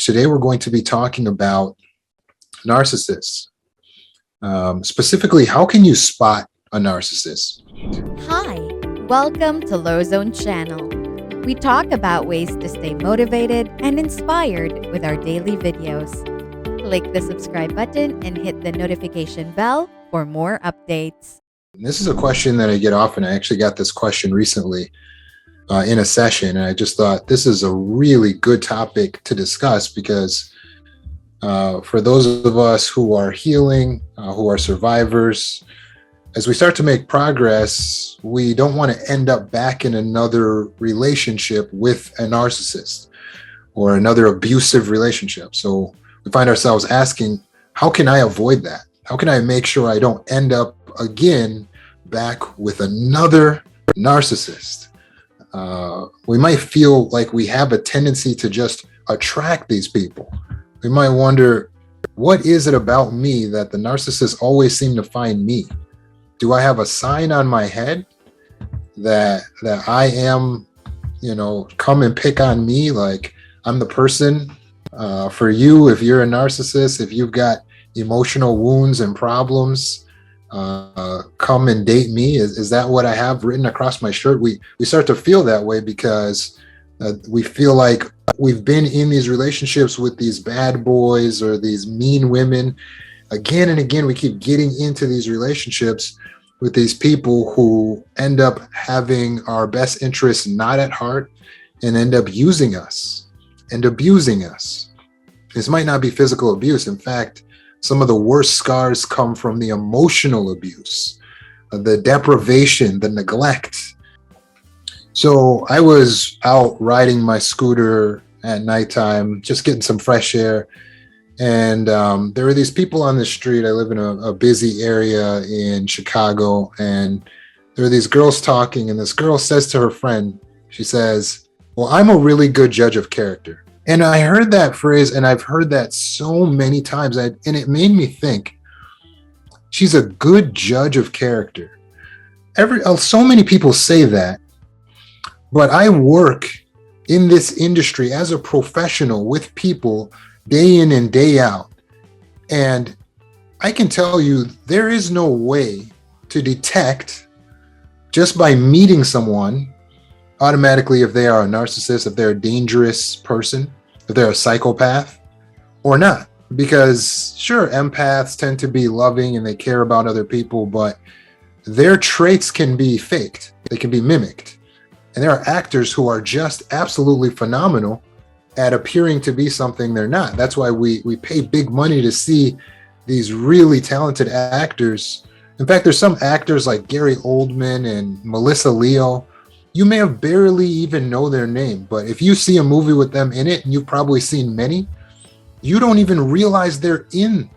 Today we're going to be talking about narcissists. Specifically, how can you spot a narcissist? Hi, welcome to Low Zone Channel. We talk about ways to stay motivated and inspired with our daily videos. Click the subscribe button and hit the notification bell for more updates. This is a question that I get often. I actually got this question recently in a session, and I just thought this is a really good topic to discuss because for those of us who are healing, who are survivors, as we start to make progress, we don't want to end up back in another relationship with a narcissist or another abusive relationship. So we find ourselves asking, how can I avoid that? How can I make sure I don't end up again back with another narcissist? We might feel like we have a tendency to just attract these people. We might wonder, what is it about me that the narcissists always seem to find me? Do I have a sign on my head that I am, come and pick on me, like I'm the person for you? If you're a narcissist, if you've got emotional wounds and problems, come and date me. Is that what I have written across my shirt? We start to feel that way because we feel like we've been in these relationships with these bad boys or these mean women. Again and again, we keep getting into these relationships with these people who end up having our best interests not at heart and end up using us and abusing us. This might not be physical abuse. In fact, some of the worst scars come from the emotional abuse, the deprivation, the neglect. So I was out riding my scooter at nighttime, just getting some fresh air. And there were these people on the street. I live in a busy area in Chicago. And there are these girls talking. And this girl says to her friend, she says, "Well, I'm a really good judge of character." And I heard that phrase, and I've heard that so many times, and it made me think, she's a good judge of character. So many people say that, but I work in this industry as a professional with people day in and day out. And I can tell you, there is no way to detect just by meeting someone automatically if they are a narcissist, if they're a dangerous person, if they're a psychopath or not. Because sure, empaths tend to be loving and they care about other people, but their traits can be faked. They can be mimicked. And there are actors who are just absolutely phenomenal at appearing to be something they're not. That's why we pay big money to see these really talented actors. In fact, there's some actors like Gary Oldman and Melissa Leo. You may have barely even know their name, but if you see a movie with them in it, and you've probably seen many, you don't even realize they're in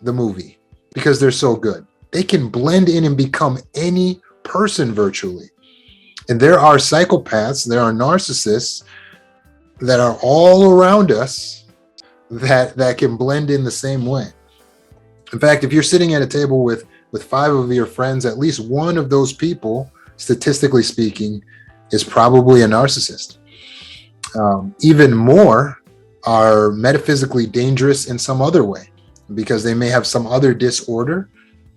the movie because they're so good. They can blend in and become any person virtually. And there are psychopaths, there are narcissists that are all around us that can blend in the same way. In fact, if you're sitting at a table with 5 of your friends, at least one of those people, statistically speaking, is probably a narcissist. Even more are metaphysically dangerous in some other way because they may have some other disorder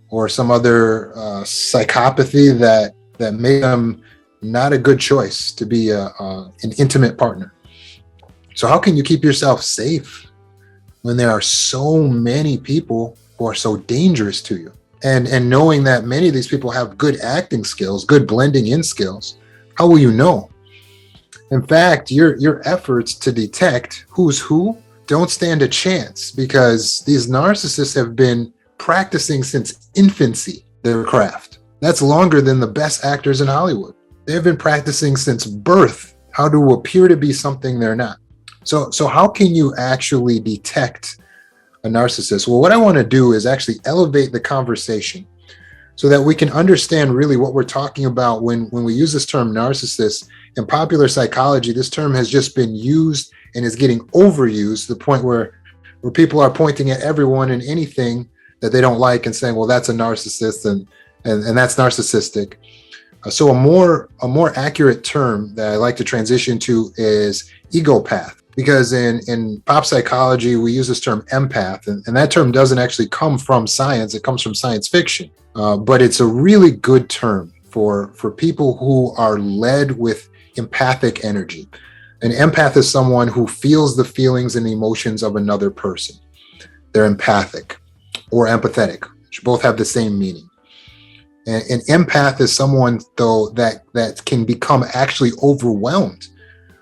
or some other psychopathy that made them not a good choice to be an intimate partner. So how can you keep yourself safe when there are so many people who are so dangerous to you? And knowing that many of these people have good acting skills, good blending in skills, how will you know? In fact, your efforts to detect who's who don't stand a chance because these narcissists have been practicing since infancy their craft. That's longer than the best actors in Hollywood. They've been practicing since birth how to appear to be something they're not. So how can you actually detect a narcissist? Well, what I want to do is actually elevate the conversation so that we can understand really what we're talking about when we use this term narcissist. In popular psychology, this term has just been used and is getting overused to the point where people are pointing at everyone and anything that they don't like and saying, well, that's a narcissist and that's narcissistic. So a more accurate term that I like to transition to is egopath. because in pop psychology, we use this term empath, and that term doesn't actually come from science. It comes from science fiction. But it's a really good term for people who are led with empathic energy. An empath is someone who feels the feelings and emotions of another person. They're empathic or empathetic, which both have the same meaning. And an empath is someone, though, that can become actually overwhelmed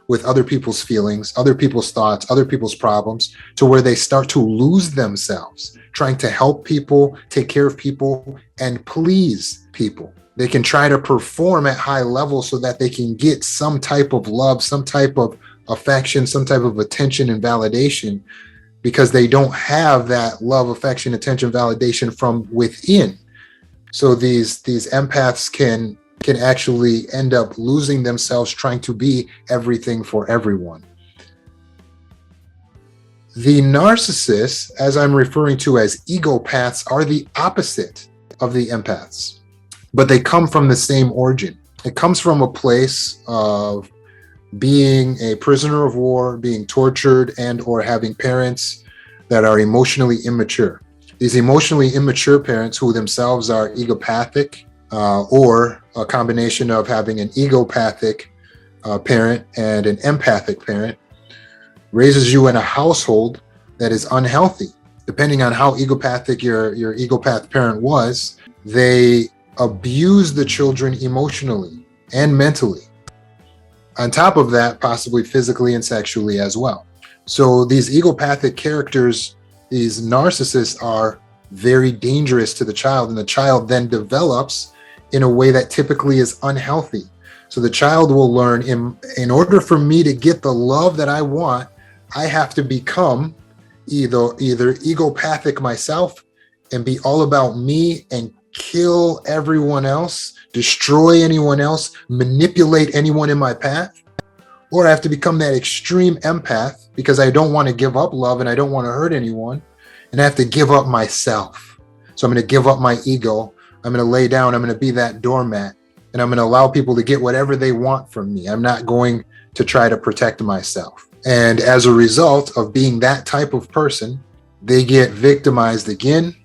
with other people's feelings, other people's thoughts, other people's problems, to where they start to lose themselves, trying to help people, take care of people, and please people. They can try to perform at high levels so that they can get some type of love, some type of affection, some type of attention and validation, because they don't have that love, affection, attention, validation from within. So these empaths can actually end up losing themselves trying to be everything for everyone. The narcissists, as I'm referring to as egopaths, are the opposite of the empaths, but they come from the same origin. It comes from a place of being a prisoner of war, being tortured, and or having parents that are emotionally immature. These emotionally immature parents, who themselves are egopathic, or a combination of having an egopathic parent and an empathic parent, raises you in a household that is unhealthy. Depending on how egopathic your egopath parent was, they abuse the children emotionally and mentally. On top of that, possibly physically and sexually as well. So these egopathic characters, these narcissists, are very dangerous to the child, and the child then develops in a way that typically is unhealthy. So the child will learn, in order for me to get the love that I want, I have to become either egopathic myself and be all about me and kill everyone else, destroy anyone else, manipulate anyone in my path, or I have to become that extreme empath because I don't want to give up love and I don't want to hurt anyone, and I have to give up myself. So I'm going to give up my ego. I'm going to lay down. I'm going to be that doormat, and I'm going to allow people to get whatever they want from me. I'm not going to try to protect myself. And as a result of being that type of person, they get victimized again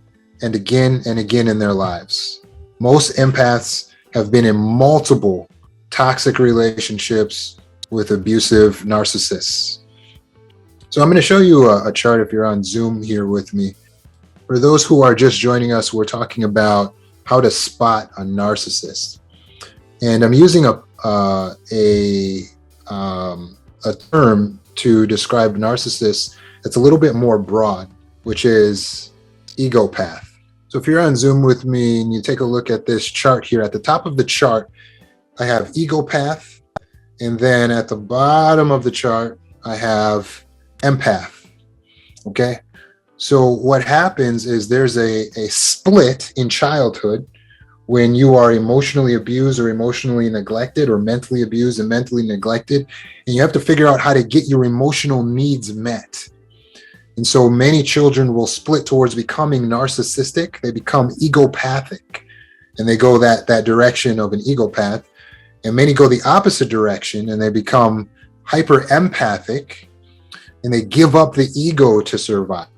and again and again in their lives. Most empaths have been in multiple toxic relationships with abusive narcissists. So I'm going to show you a chart if you're on Zoom here with me. For those who are just joining us, we're talking about how to spot a narcissist. And I'm using a term to describe narcissists that's a little bit more broad, which is egopath. So if you're on Zoom with me and you take a look at this chart here, at the top of the chart, I have egopath. And then at the bottom of the chart, I have empath. Okay. So what happens is there's a split in childhood when you are emotionally abused or emotionally neglected, or mentally abused and mentally neglected, and you have to figure out how to get your emotional needs met. And so many children will split towards becoming narcissistic. They become egopathic, and they go that direction of an egopath. And many go the opposite direction, and they become hyper empathic, and they give up the ego to survive.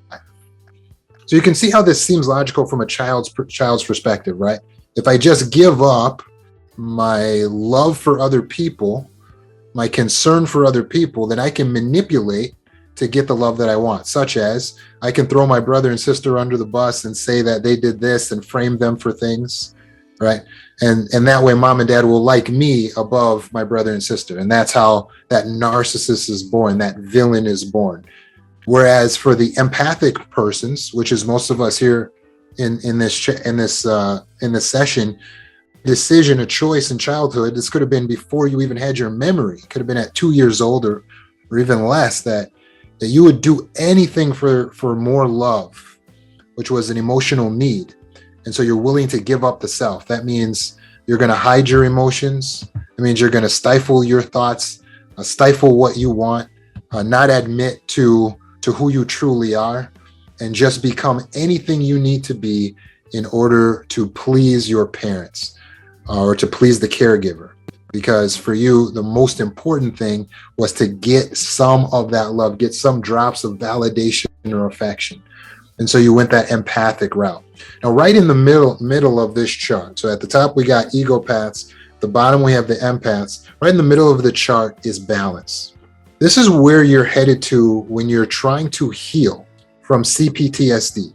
So you can see how this seems logical from a child's perspective, right? If I just give up my love for other people, my concern for other people, then I can manipulate to get the love that I want, such as I can throw my brother and sister under the bus and say that they did this and frame them for things, right? And that way mom and dad will like me above my brother and sister. And that's how that narcissist is born, that villain is born. Whereas for the empathic persons, which is most of us here in this session, decision, a choice in childhood, this could have been before you even had your memory. It could have been at 2 years old or even less, that you would do anything for more love, which was an emotional need. And so you're willing to give up the self. That means you're going to hide your emotions. It means you're going to stifle your thoughts, stifle what you want, not admit to who you truly are, and just become anything you need to be in order to please your parents or to please the caregiver. because for you, the most important thing was to get some of that love, get some drops of validation or affection. And so you went that empathic route. Now, right in the middle of this chart, so at the top we got egopaths, the bottom we have the empaths. Right in the middle of the chart is balance. This is where you're headed to when you're trying to heal from CPTSD.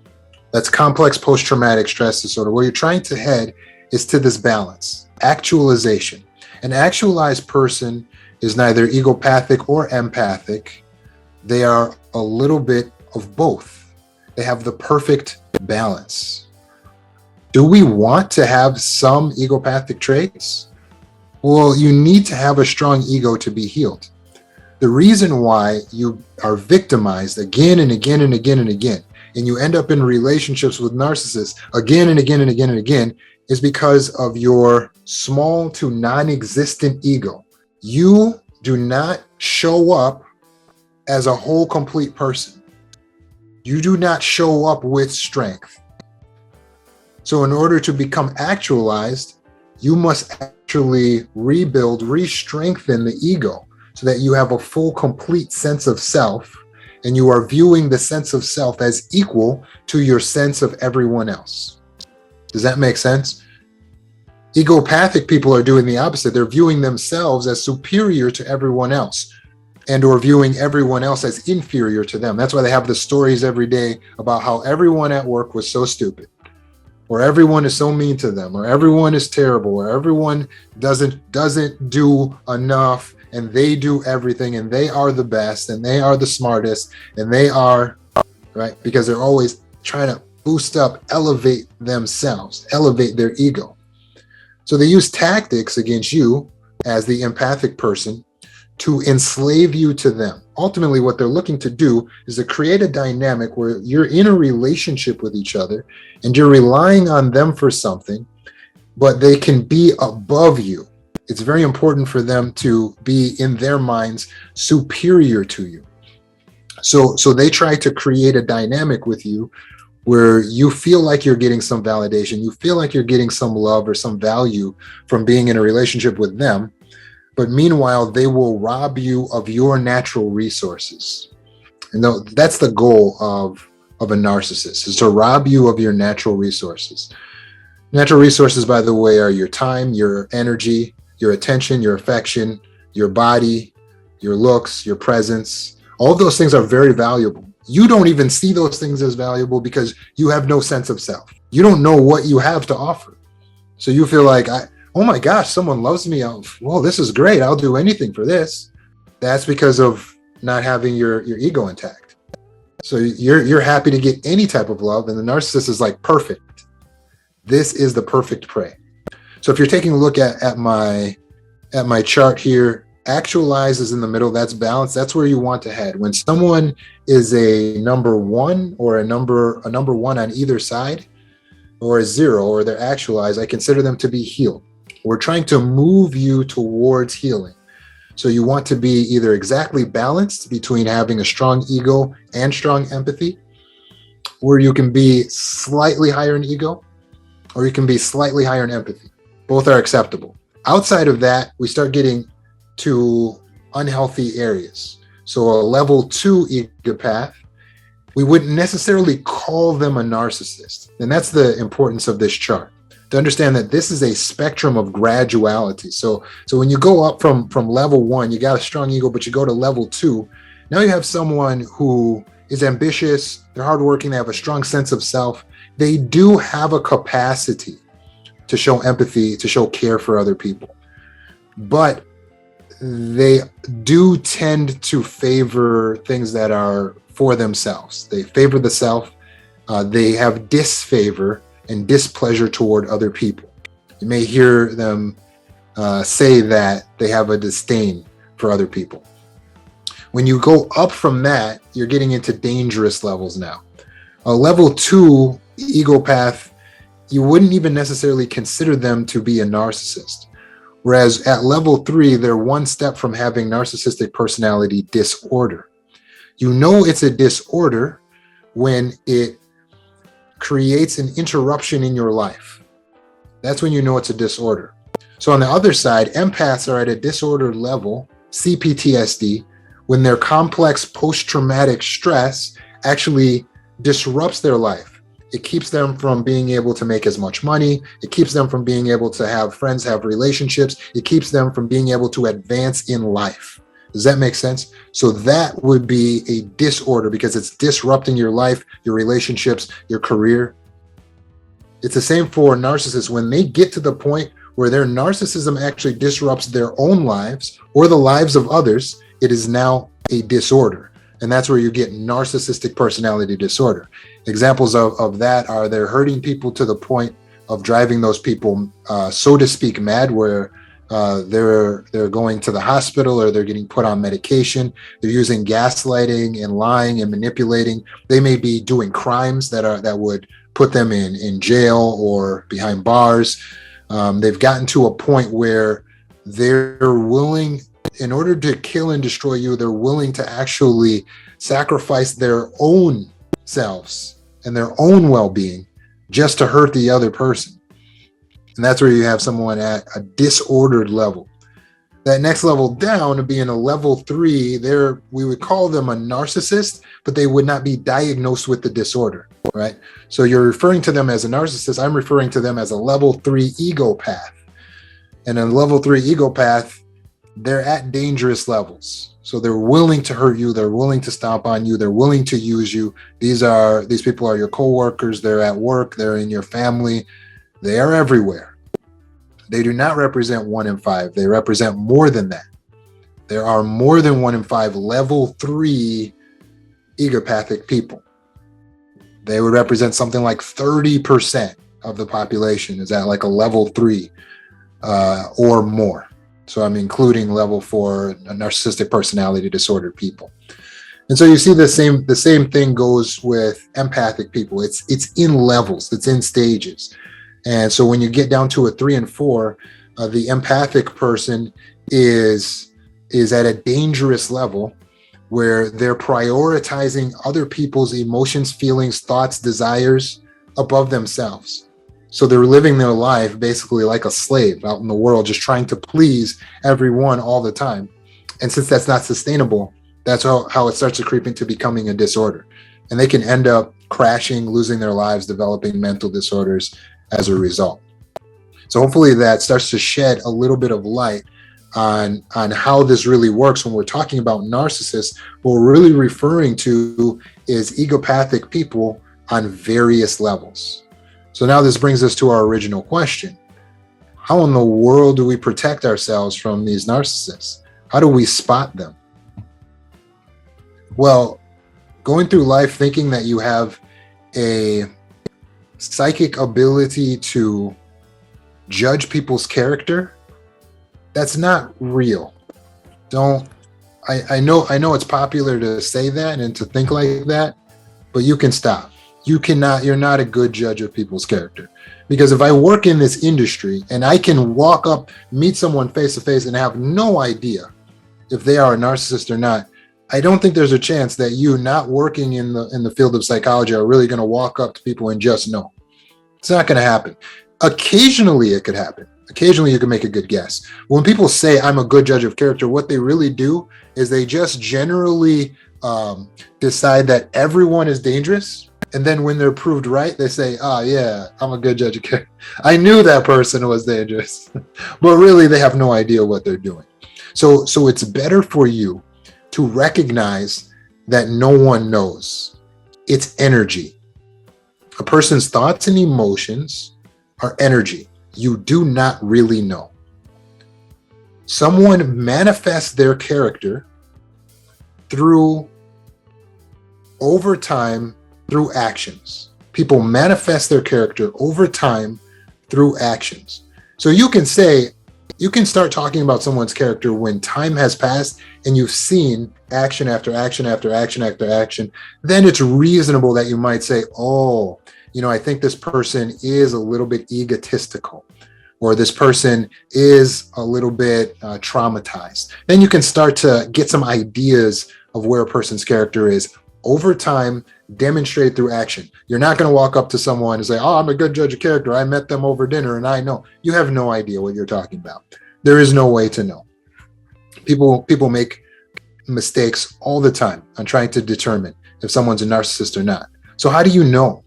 That's complex post-traumatic stress disorder. Where you're trying to head is to this balance, actualization. An actualized person is neither egopathic or empathic. They are a little bit of both. They have the perfect balance. Do we want to have some egopathic traits? Well, you need to have a strong ego to be healed. The reason why you are victimized again and again and again and again, and you end up in relationships with narcissists again and again and again and again, is because of your small to non-existent ego. You do not show up as a whole, complete person. You do not show up with strength. So in order to become actualized, you must actually rebuild, re-strengthen the ego so that you have a full, complete sense of self, and you are viewing the sense of self as equal to your sense of everyone else. Does that make sense? Egopathic people are doing the opposite. They're viewing themselves as superior to everyone else, and or viewing everyone else as inferior to them. That's why they have the stories every day about how everyone at work was so stupid, or everyone is so mean to them, or everyone is terrible, or everyone doesn't do enough, and they do everything, and they are the best, and they are the smartest, and they are, right? Because they're always trying to boost up, elevate themselves, elevate their ego. So they use tactics against you as the empathic person to enslave you to them. Ultimately, what they're looking to do is to create a dynamic where you're in a relationship with each other and you're relying on them for something, but they can be above you. It's very important for them to be, in their minds, superior to you. So they try to create a dynamic with you where you feel like you're getting some validation, you feel like you're getting some love or some value from being in a relationship with them. But meanwhile, they will rob you of your natural resources. And that's the goal of a narcissist, is to rob you of your natural resources. Natural resources, by the way, are your time, your energy, your attention, your affection, your body, your looks, your presence. All of those things are very valuable. You don't even see those things as valuable because you have no sense of self. You don't know what you have to offer. So you feel like, oh my gosh, someone loves me. Well, this is great. I'll do anything for this. That's because of not having your ego intact. So you're happy to get any type of love, and the narcissist is like, perfect. This is the perfect prey. So if you're taking a look at my chart here, actualize is in the middle. That's balance. That's where you want to head. When someone is a number one or a number one on either side, or a zero, or they're actualized, I consider them to be healed. We're trying to move you towards healing. So you want to be either exactly balanced between having a strong ego and strong empathy, or you can be slightly higher in ego, or you can be slightly higher in empathy. Both are acceptable. Outside of that, we start getting to unhealthy areas. So a level 2 egopath, we wouldn't necessarily call them a narcissist. And that's the importance of this chart, to understand that this is a spectrum of graduality. So when you go up from level 1, you got a strong ego, but you go to level 2, now you have someone who is ambitious, they're hardworking, they have a strong sense of self. They do have a capacity to show empathy, to show care for other people. But they do tend to favor things that are for themselves. They favor the self. They have disfavor and displeasure toward other people. You may hear them say that they have a disdain for other people. When you go up from that, you're getting into dangerous levels now. A level 2 egopath, you wouldn't even necessarily consider them to be a narcissist. Whereas at level 3, they're one step from having narcissistic personality disorder. You know it's a disorder when it creates an interruption in your life. That's when you know it's a disorder. So on the other side, empaths are at a disordered level, CPTSD, when their complex post-traumatic stress actually disrupts their life. It keeps them from being able to make as much money. It keeps them from being able to have friends, have relationships. It keeps them from being able to advance in life. Does that make sense? So that would be a disorder because it's disrupting your life, your relationships, your career. It's the same for narcissists. When they get to the point where their narcissism actually disrupts their own lives or the lives of others, it is now a disorder. And that's where you get narcissistic personality disorder. Examples of that are they're hurting people to the point of driving those people, so to speak, mad, where they're going to the hospital or they're getting put on medication. They're using gaslighting and lying and manipulating. They may be doing crimes that would put them in jail or behind bars. They've gotten to a point where they're willing, in order to kill and destroy you, they're willing to actually sacrifice their own selves and their own well-being just to hurt the other person. And that's where you have someone at a disordered level. That next level down to being a level 3, we would call them a narcissist, but they would not be diagnosed with the disorder, right? So you're referring to them as a narcissist. I'm referring to them as a level 3 egopath. And a level 3 egopath, they're at dangerous levels. So they're willing to hurt you. They're willing to stomp on you. They're willing to use you. These people are your coworkers. They're at work. They're in your family. They are everywhere. They do not represent 1 in 5. They represent more than that. There are more than 1 in 5 level 3 egopathic people. They would represent something like 30% of the population is at like a level 3 or more. So I'm including level 4 narcissistic personality disorder people. And so you see the same thing goes with empathic people. It's in levels, it's in stages. And so when you get down to a 3 and 4, the empathic person is at a dangerous level where they're prioritizing other people's emotions, feelings, thoughts, desires above themselves. So they're living their life basically like a slave out in the world, just trying to please everyone all the time. And since that's not sustainable, that's how it starts to creep into becoming a disorder. And they can end up crashing, losing their lives, developing mental disorders as a result. So hopefully that starts to shed a little bit of light on how this really works. When we're talking about narcissists, what we're really referring to is egopathic people on various levels. So now this brings us to our original question. How in the world do we protect ourselves from these narcissists? How do we spot them? Well, going through life thinking that you have a psychic ability to judge people's character, that's not real. I know it's popular to say that and to think like that, but you can stop. You're not a good judge of people's character. Because if I work in this industry and I can walk up, meet someone face to face and have no idea if they are a narcissist or not, I don't think there's a chance that you, not working in the field of psychology, are really going to walk up to people and just know. It's not going to happen. Occasionally it could happen. Occasionally you can make a good guess. When people say I'm a good judge of character, what they really do is they just generally decide that everyone is dangerous. And then when they're proved right, they say, yeah, I'm a good judge of character. I knew that person was dangerous. But really, they have no idea what they're doing. So it's better for you to recognize that no one knows. It's energy. A person's thoughts and emotions are energy. You do not really know. Someone manifests their character over time through actions. People manifest their character over time through actions. So you can start talking about someone's character when time has passed and you've seen action after action after action after action. Then it's reasonable that you might say, I think this person is a little bit egotistical, or this person is a little bit traumatized. Then you can start to get some ideas of where a person's character is over time, demonstrate through action. You're not going to walk up to someone and say, oh, I'm a good judge of character. I met them over dinner and I know. You have no idea what you're talking about. There is no way to know. People make mistakes all the time on trying to determine if someone's a narcissist or not. So how do you know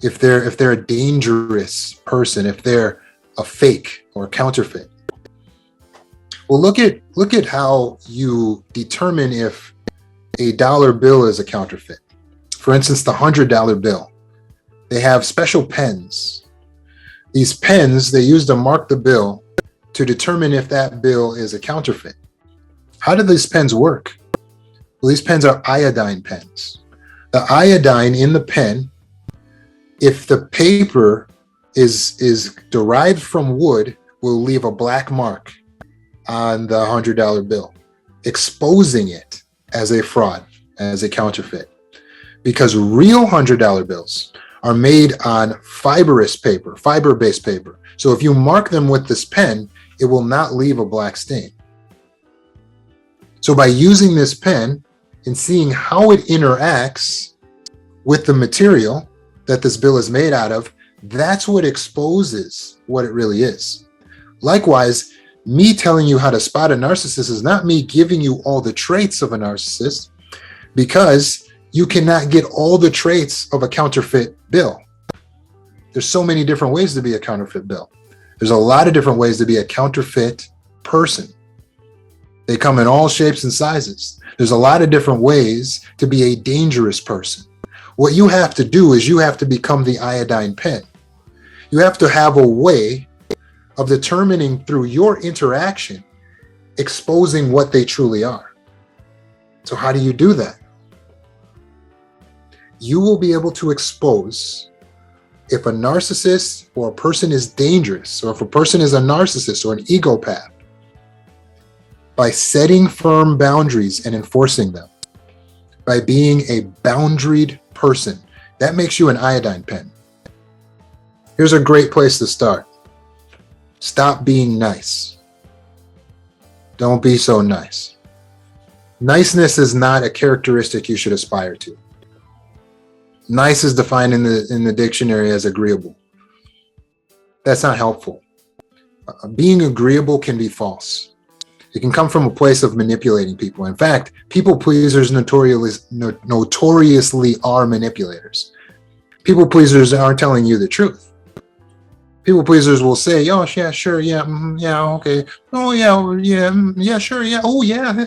if they're a dangerous person, if they're a fake or a counterfeit? Well, look at how you determine if a dollar bill is a counterfeit. For instance, the $100 bill. They have special pens. These pens, they use to mark the bill to determine if that bill is a counterfeit. How do these pens work? Well, these pens are iodine pens. The iodine in the pen, if the paper is derived from wood, will leave a black mark on the $100 bill, exposing it as a fraud, as a counterfeit. Because real $100 bills are made on fiber-based paper. So if you mark them with this pen, it will not leave a black stain. So by using this pen and seeing how it interacts with the material that this bill is made out of, that's what exposes what it really is. Likewise, me telling you how to spot a narcissist is not me giving you all the traits of a narcissist, because you cannot get all the traits of a counterfeit bill. There's so many different ways to be a counterfeit bill. There's a lot of different ways to be a counterfeit person. They come in all shapes and sizes. There's a lot of different ways to be a dangerous person. What you have to do is you have to become the iodine pen. You have to have a way of determining through your interaction, exposing what they truly are. So how do you do that? You will be able to expose if a narcissist or a person is dangerous, or if a person is a narcissist or an egopath, by setting firm boundaries and enforcing them, by being a boundaried person. That makes you an iodine pen. Here's a great place to start. Stop being nice. Don't be so nice. Niceness is not a characteristic you should aspire to. Nice is defined in the dictionary as agreeable. That's not helpful. Being agreeable can be false. It can come from a place of manipulating people. In fact, people pleasers notoriously are manipulators. People pleasers aren't telling you the truth. People pleasers will say, "Oh, yeah, sure, yeah, yeah, okay. Oh, yeah, sure, yeah, oh, yeah."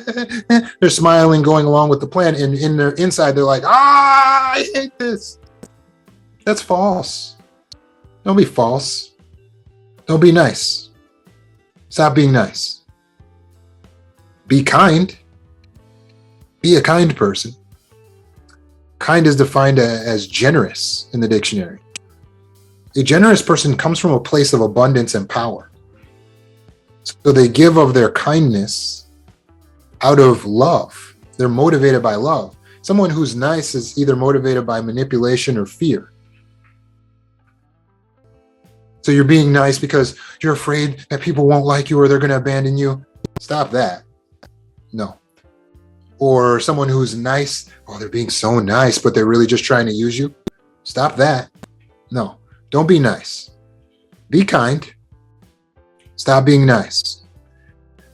They're smiling, going along with the plan, and in their inside, they're like, I hate this. That's false. Don't be false. Don't be nice. Stop being nice. Be kind. Be a kind person. Kind is defined as generous in the dictionary. A generous person comes from a place of abundance and power. So they give of their kindness out of love. They're motivated by love. Someone who's nice is either motivated by manipulation or fear. So you're being nice because you're afraid that people won't like you or they're going to abandon you. Stop that. No. Or someone who's nice, oh, they're being so nice, but they're really just trying to use you. Stop that. No. Don't be nice. Be kind. Stop being nice.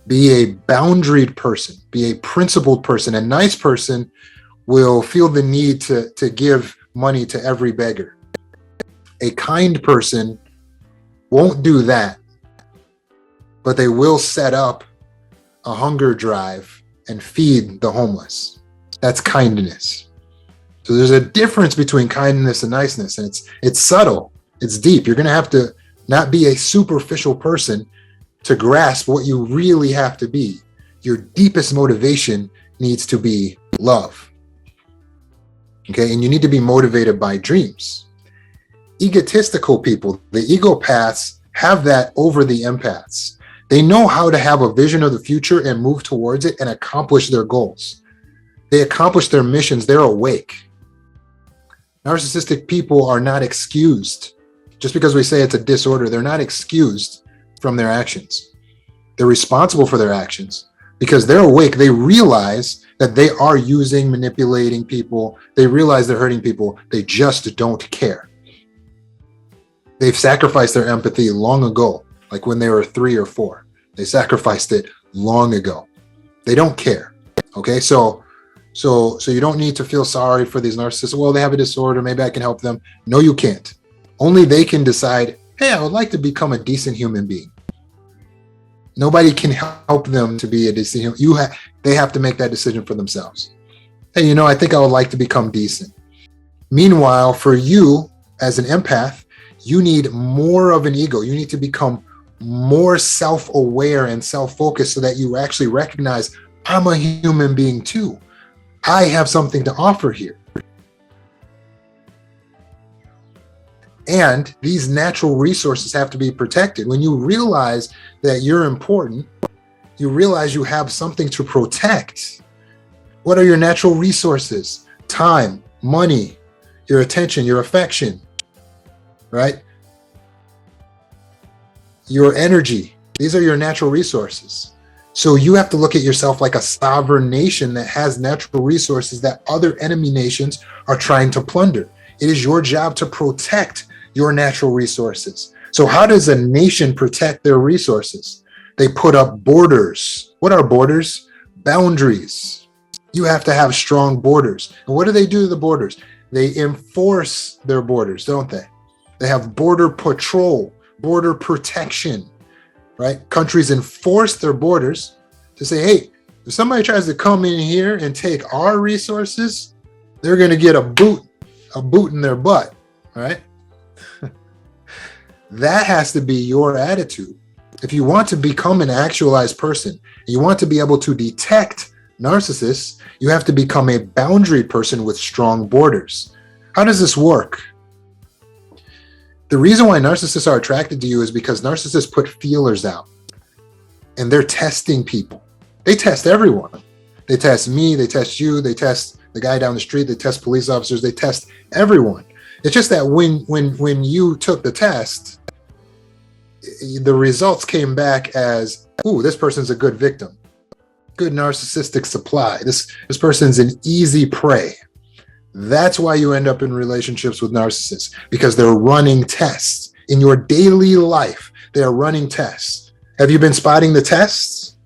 Be a boundaried person. Be a principled person. A nice person will feel the need to give money to every beggar. A kind person won't do that, but they will set up a hunger drive and feed the homeless. That's kindness. So there's a difference between kindness and niceness, and it's subtle. It's deep. You're going to have to not be a superficial person to grasp what you really have to be. Your deepest motivation needs to be love. Okay, and you need to be motivated by dreams. Egotistical people, the egopaths, have that over the empaths. They know how to have a vision of the future and move towards it and accomplish their goals. They accomplish their missions. They're awake. Narcissistic people are not excused. Just because we say it's a disorder, they're not excused from their actions. They're responsible for their actions because they're awake. They realize that they are using, manipulating people. They realize they're hurting people. They just don't care. They've sacrificed their empathy long ago, like when they were 3 or 4. They sacrificed it long ago. They don't care. Okay, so you don't need to feel sorry for these narcissists. Well, they have a disorder. Maybe I can help them. No, you can't. Only they can decide, hey, I would like to become a decent human being. Nobody can help them to be a decent human. They have to make that decision for themselves. Hey, I think I would like to become decent. Meanwhile, for you as an empath, you need more of an ego. You need to become more self-aware and self-focused so that you actually recognize, I'm a human being too. I have something to offer here. And these natural resources have to be protected. When you realize that you're important, you realize you have something to protect. What are your natural resources? Time, money, your attention, your affection, right? Your energy. These are your natural resources. So you have to look at yourself like a sovereign nation that has natural resources that other enemy nations are trying to plunder. It is your job to protect your natural resources. So how does a nation protect their resources? They put up borders. What are borders? Boundaries. You have to have strong borders. And what do they do to the borders? They enforce their borders, don't they? They have border patrol, border protection, right? Countries enforce their borders to say, hey, if somebody tries to come in here and take our resources, they're going to get a boot in their butt, right? That has to be your attitude. If you want to become an actualized person, you want to be able to detect narcissists, you have to become a boundary person with strong borders. How does this work? The reason why narcissists are attracted to you is because narcissists put feelers out and they're testing people. They test everyone. They test me, they test you, they test the guy down the street, they test police officers, they test everyone. It's just that when you took the test, the results came back as, ooh, this person's a good victim, good narcissistic supply. This person's an easy prey. That's why you end up in relationships with narcissists, because they're running tests. In your daily life, they are running tests. Have you been spotting the tests?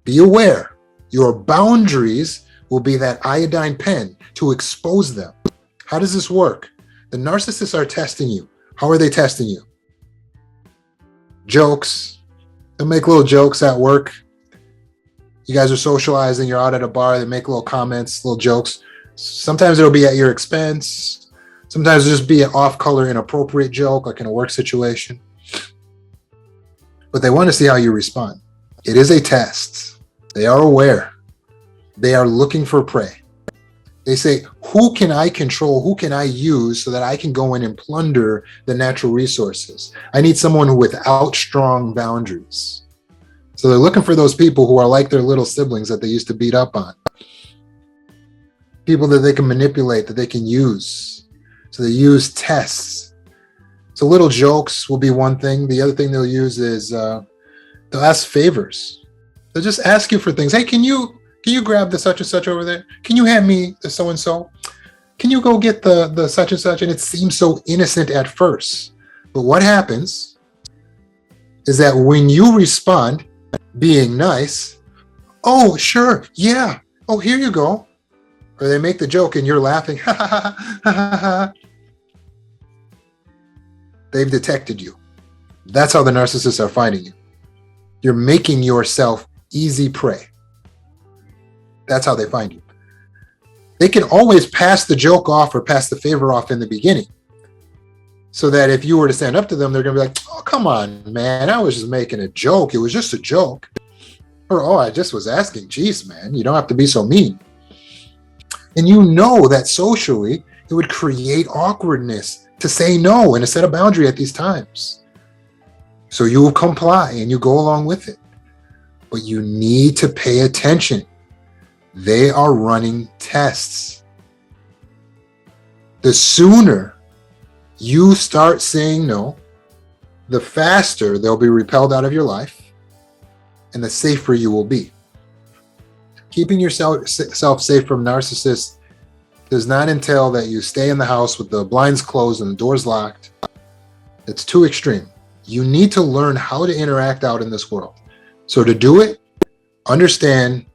Be aware. Your boundaries will be that iodine pen to expose them. How does this work? The narcissists are testing you. How are they testing you? Jokes. They'll make little jokes at work. You guys are socializing, you're out at a bar, they make little comments, little jokes. Sometimes it'll be at your expense. Sometimes it'll just be an off-color, inappropriate joke, like in a work situation. But they want to see how you respond. It is a test. They are aware. They are looking for prey. They say, who can I control? Who can I use so that I can go in and plunder the natural resources? I need someone without strong boundaries. So they're looking for those people who are like their little siblings that they used to beat up on. People that they can manipulate, that they can use. So they use tests. So little jokes will be one thing. The other thing they'll use is they'll ask favors. They'll just ask you for things. Hey, can you grab the such and such over there? Can you hand me the so-and-so? Can you go get the such and such? And it seems so innocent at first. But what happens is that when you respond being nice, oh, sure, yeah, oh, here you go. Or they make the joke and you're laughing. Ha, ha, ha, ha, ha, ha. They've detected you. That's how the narcissists are finding you. You're making yourself easy prey. That's how they find you. They can always pass the joke off or pass the favor off in the beginning. So that if you were to stand up to them, they're going to be like, oh, come on, man. I was just making a joke. It was just a joke. Or, oh, I just was asking. Jeez, man, you don't have to be so mean. And you know that socially, it would create awkwardness to say no and to set a boundary at these times. So you will comply and you go along with it. But you need to pay attention. They are running tests. The sooner you start saying no, the faster they'll be repelled out of your life and the safer you will be. Keeping yourself safe from narcissists does not entail that you stay in the house with the blinds closed and the doors locked. It's too extreme. You need to learn how to interact out in this world. So to do it, understand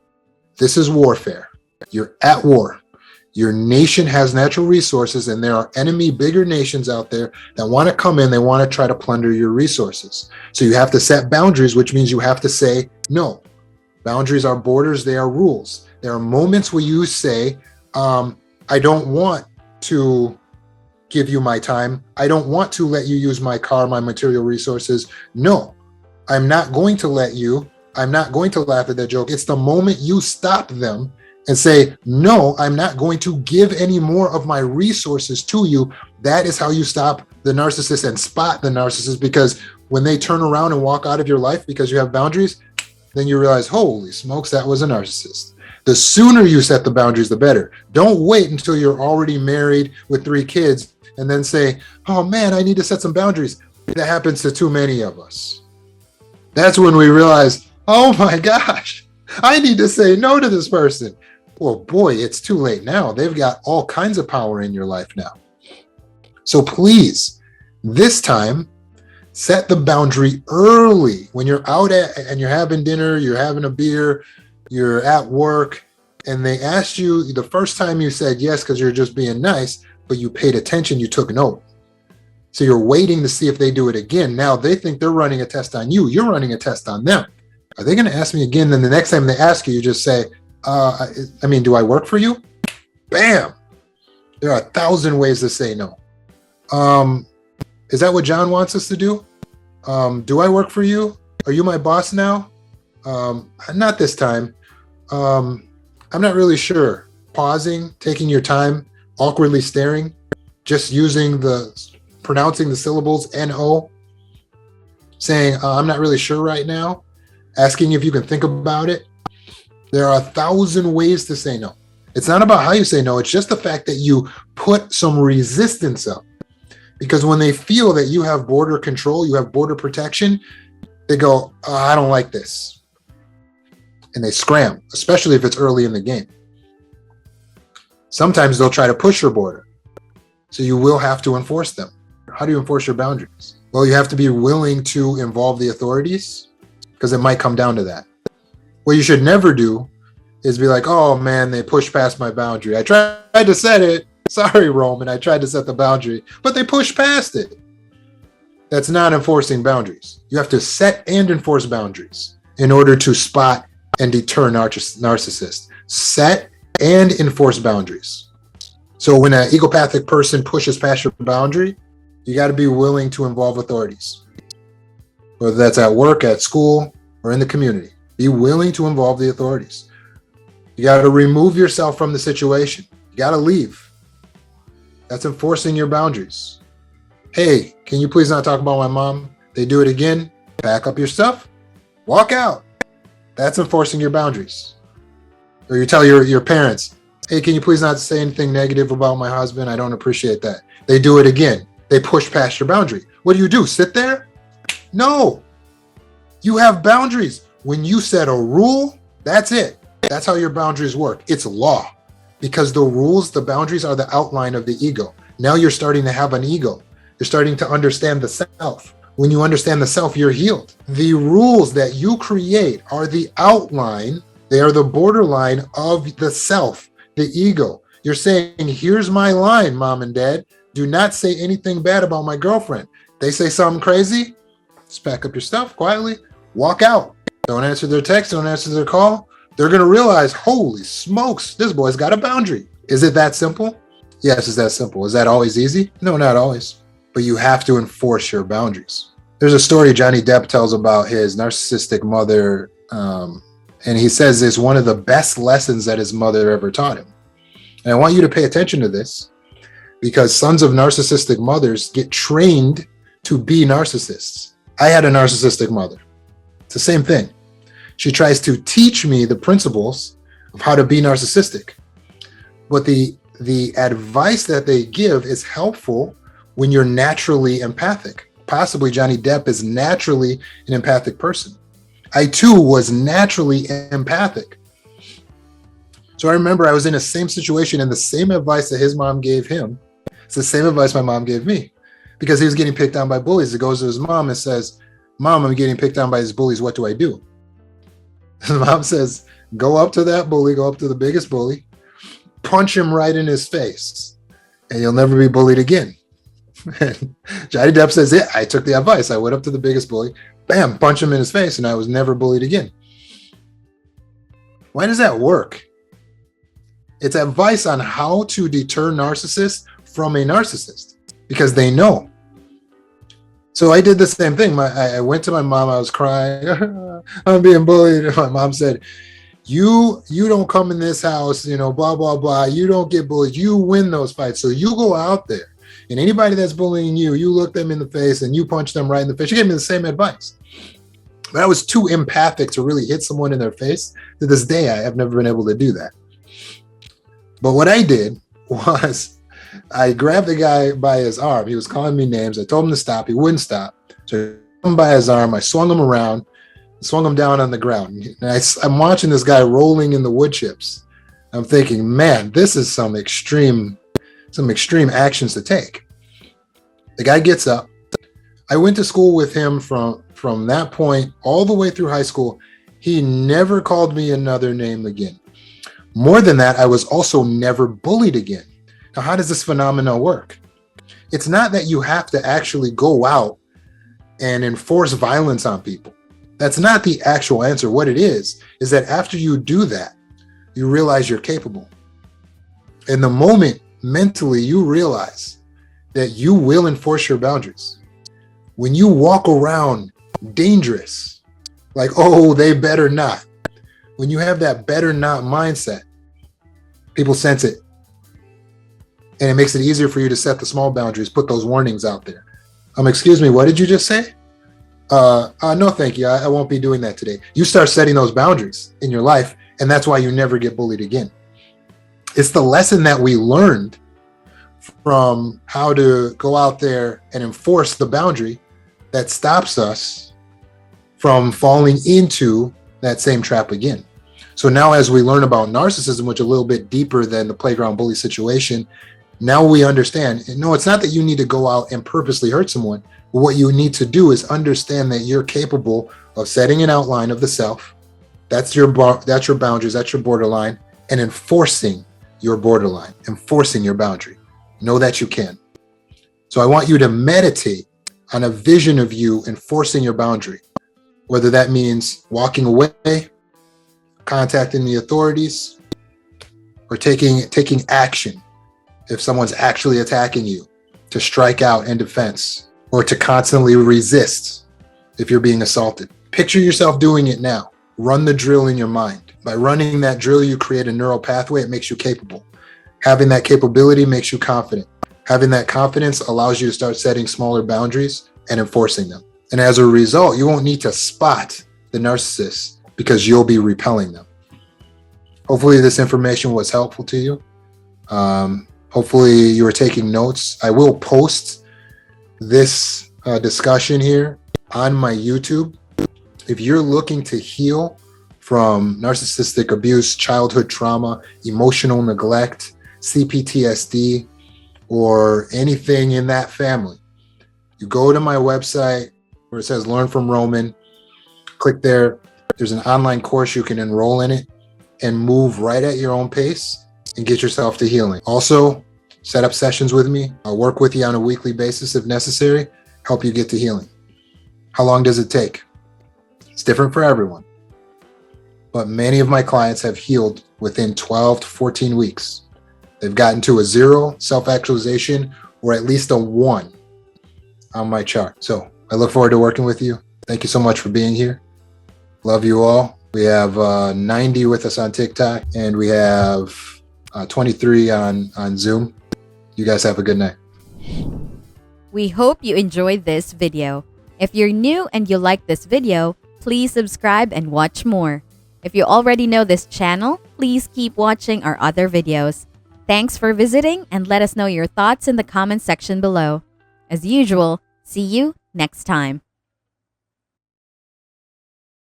this is warfare. You're at war. Your nation has natural resources, and there are enemy bigger nations out there that want to come in. They want to try to plunder your resources. So you have to set boundaries, which means you have to say no. Boundaries are borders. They are rules. There are moments where you say, I don't want to give you my time. I don't want to let you use my car, my material resources. No, I'm not going to let you. I'm not going to laugh at that joke. It's the moment you stop them and say, no, I'm not going to give any more of my resources to you. That is how you stop the narcissist and spot the narcissist, because when they turn around and walk out of your life because you have boundaries, then you realize, holy smokes, that was a narcissist. The sooner you set the boundaries, the better. Don't wait until you're already married with 3 kids and then say, oh man, I need to set some boundaries. That happens to too many of us. That's when we realize, oh my gosh, I need to say no to this person. Well, boy, it's too late now. They've got all kinds of power in your life now. So please, this time, set the boundary early. When you're out and you're having dinner, you're having a beer, you're at work, and they asked you the first time, you said yes because you're just being nice, but you paid attention, you took note. So you're waiting to see if they do it again. Now they think they're running a test on you. You're running a test on them. Are they going to ask me again? Then the next time they ask you, you just say, do I work for you? Bam. There are 1,000 ways to say no. Is that what John wants us to do? Do I work for you? Are you my boss now? Not this time. I'm not really sure. Pausing, taking your time, awkwardly staring, just pronouncing the syllables N-O, saying, I'm not really sure right now, asking if you can think about it. There are 1,000 ways to say no. It's not about how you say no. It's just the fact that you put some resistance up. Because when they feel that you have border control, you have border protection, they go, I don't like this. And they scram, especially if it's early in the game. Sometimes they'll try to push your border. So you will have to enforce them. How do you enforce your boundaries? Well, you have to be willing to involve the authorities, because it might come down to that. What you should never do is be like, oh man, they pushed past my boundary. I tried to set it. Sorry, Roman, I tried to set the boundary, but they pushed past it. That's not enforcing boundaries. You have to set and enforce boundaries in order to spot and deter narcissists. Set and enforce boundaries. So when an egopathic person pushes past your boundary, you got to be willing to involve authorities, whether that's at work, at school, or in the community. Be willing to involve the authorities. You got to remove yourself from the situation. You got to leave. That's enforcing your boundaries. Hey, can you please not talk about my mom? They do it again. Pack up your stuff. Walk out. That's enforcing your boundaries. Or you tell your parents, hey, can you please not say anything negative about my husband? I don't appreciate that. They do it again. They push past your boundary. What do? Sit there? No. You have boundaries. When you set a rule, that's it. That's how your boundaries work. It's law. Because the rules, the boundaries are the outline of the ego. Now you're starting to have an ego. You're starting to understand the self. When you understand the self, you're healed. The rules that you create are the outline. They are the borderline of the self, the ego. You're saying, here's my line, mom and dad. Do not say anything bad about my girlfriend. They say something crazy, just pack up your stuff quietly, walk out. Don't answer their text, don't answer their call. They're going to realize, holy smokes, this boy's got a boundary. Is it that simple? Yes, it's that simple. Is that always easy? No, not always. But you have to enforce your boundaries. There's a story Johnny Depp tells about his narcissistic mother, and he says it's one of the best lessons that his mother ever taught him. And I want you to pay attention to this, because sons of narcissistic mothers get trained to be narcissists. I had a narcissistic mother. It's the same thing. She tries to teach me the principles of how to be narcissistic. But the advice that they give is helpful when you're naturally empathic. Possibly Johnny Depp is naturally an empathic person. I too was naturally empathic. So I remember I was in the same situation, and the same advice that his mom gave him, it's the same advice my mom gave me, because he was getting picked on by bullies. He goes to his mom and says, "Mom, I'm getting picked on by these bullies. What do I do?" His mom says, "Go up to that bully, go up to the biggest bully, punch him right in his face, and you'll never be bullied again." And Johnny Depp says, "Yeah, I took the advice. I went up to the biggest bully, bam, punch him in his face, and I was never bullied again." Why does that work? It's advice on how to deter narcissists from a narcissist, because they know. So I did the same thing. I went to my mom. I was crying. I'm being bullied. And my mom said, you don't come in this house, blah, blah, blah. You don't get bullied. You win those fights. So you go out there, and anybody that's bullying you, you look them in the face and you punch them right in the face. She gave me the same advice. But I was too empathic to really hit someone in their face. To this day, I have never been able to do that. But what I did was I grabbed the guy by his arm. He was calling me names. I told him to stop. He wouldn't stop. So I grabbed him by his arm. I swung him around, swung him down on the ground. And I'm watching this guy rolling in the wood chips. I'm thinking, man, this is some extreme actions to take. The guy gets up. I went to school with him from that point all the way through high school. He never called me another name again. More than that, I was also never bullied again. Now, how does this phenomenon work? It's not that you have to actually go out and enforce violence on people. That's not the actual answer. What it is that after you do that, you realize you're capable. In the moment, mentally, you realize that you will enforce your boundaries. When you walk around dangerous, like, oh, they better not. When you have that better not mindset, people sense it. And it makes it easier for you to set the small boundaries, put those warnings out there. Excuse me, what did you just say? No, thank you. I won't be doing that today. You start setting those boundaries in your life, and that's why you never get bullied again. It's the lesson that we learned from how to go out there and enforce the boundary that stops us from falling into that same trap again. So now as we learn about narcissism, which is a little bit deeper than the playground bully situation, now we understand, no, it's not that you need to go out and purposely hurt someone. But what you need to do is understand that you're capable of setting an outline of the self. That's your boundaries, that's your borderline, and enforcing your borderline, enforcing your boundary. Know that you can. So I want you to meditate on a vision of you enforcing your boundary, whether that means walking away, contacting the authorities, or taking action if someone's actually attacking you, to strike out in defense, or to constantly resist if you're being assaulted. Picture yourself doing it now. Run the drill in your mind. By running that drill, you create a neural pathway. It makes you capable. Having that capability makes you confident. Having that confidence allows you to start setting smaller boundaries and enforcing them. And as a result, you won't need to spot the narcissist because you'll be repelling them. Hopefully this information was helpful to you. Hopefully you were taking notes. I will post this discussion here on my YouTube. If you're looking to heal from narcissistic abuse, childhood trauma, emotional neglect, CPTSD, or anything in that family, you go to my website where it says Learn from Roman, click there. There's an online course you can enroll in it and move right at your own pace and get yourself to healing. Also, set up sessions with me. I'll work with you on a weekly basis if necessary, help you get to healing. How long does it take? It's different for everyone. But many of my clients have healed within 12 to 14 weeks. They've gotten to a 0 self-actualization or at least a 1 on my chart. So I look forward to working with you. Thank you so much for being here. Love you all. We have 90 with us on TikTok, and we have 23 on Zoom. You guys have a good night. We hope you enjoyed this video. If you're new and you like this video, please subscribe and watch more. If you already know this channel, please keep watching our other videos. Thanks for visiting, and let us know your thoughts in the comment section below. As usual, see you next time.